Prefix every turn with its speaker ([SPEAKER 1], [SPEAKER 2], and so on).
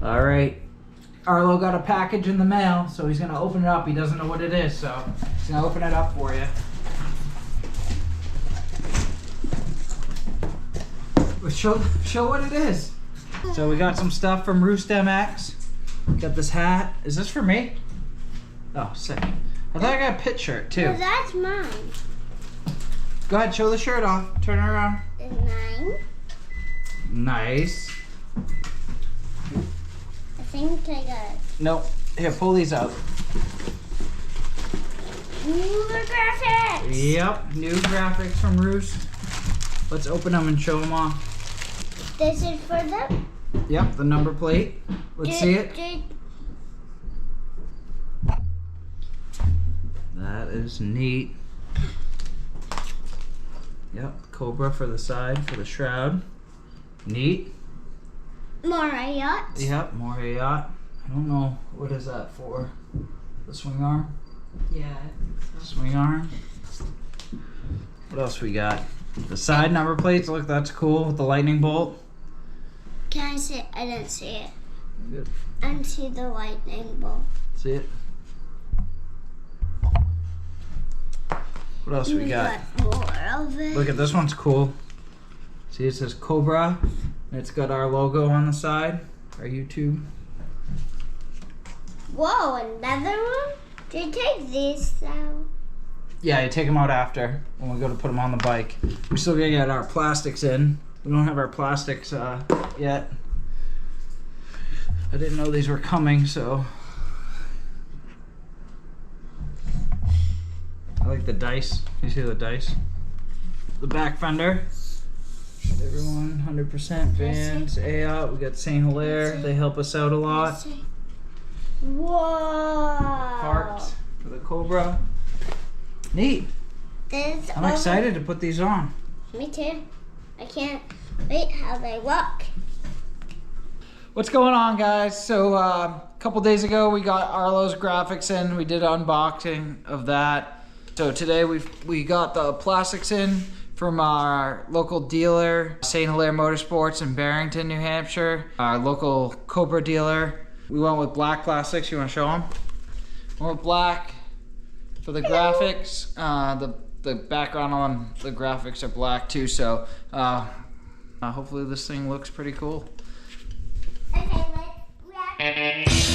[SPEAKER 1] All right. Arlo got a package in the mail, so he's gonna open it up. He doesn't know what it is, so he's gonna open it up for you. Show what it is. So we got some stuff from Roost MX. Got this hat. Is this for me? Oh, sick. I thought I got a pit shirt too.
[SPEAKER 2] No, that's mine.
[SPEAKER 1] Go ahead, show the shirt off. Turn it around.
[SPEAKER 2] It's mine.
[SPEAKER 1] Nice.
[SPEAKER 2] I think I got it.
[SPEAKER 1] Nope. Here, pull these out.
[SPEAKER 2] New graphics.
[SPEAKER 1] Yep, new graphics from Roost. Let's open them and show them off.
[SPEAKER 2] This is for them.
[SPEAKER 1] Yep, the number plate. Let's see it. That is neat. Yep, Cobra for the side, for the shroud. Neat.
[SPEAKER 2] More yachts.
[SPEAKER 1] Yep, more yacht. I don't know, what is that for? The swing arm?
[SPEAKER 3] Yeah, I think so.
[SPEAKER 1] Swing arm. What else we got? The side number plates, look, that's cool with the lightning bolt.
[SPEAKER 2] Can I see it? I didn't see it.
[SPEAKER 1] Good.
[SPEAKER 2] I didn't see the lightning bolt.
[SPEAKER 1] See it? What else we got?
[SPEAKER 2] More of it.
[SPEAKER 1] Look at this one's cool. See, it says Cobra, and it's got our logo on the side, our YouTube.
[SPEAKER 2] Whoa, another one? Do you take these out?
[SPEAKER 1] Yeah, you take them out after when we go to put them on the bike. We still gotta get our plastics in. We don't have our plastics yet. I didn't know these were coming, so. I like the dice. You see the dice? The back fender. Everyone, 100% Vans, AOT. We got St. Hilaire. They help us out a lot.
[SPEAKER 2] Whoa.
[SPEAKER 1] Parked for the Cobra. Neat. I'm excited to put these on.
[SPEAKER 2] Me too. I can't wait how they look.
[SPEAKER 1] What's going on, guys? So a couple days ago we got Arlo's graphics in. We did an unboxing of that. So today we got the plastics in from our local dealer, St. Hilaire Motorsports in Barrington, New Hampshire. Our local Cobra dealer. We went with black plastics. You want to show them? Went with black for the graphics. The background on the graphics are black too. So hopefully this thing looks pretty cool.
[SPEAKER 2] Okay, let's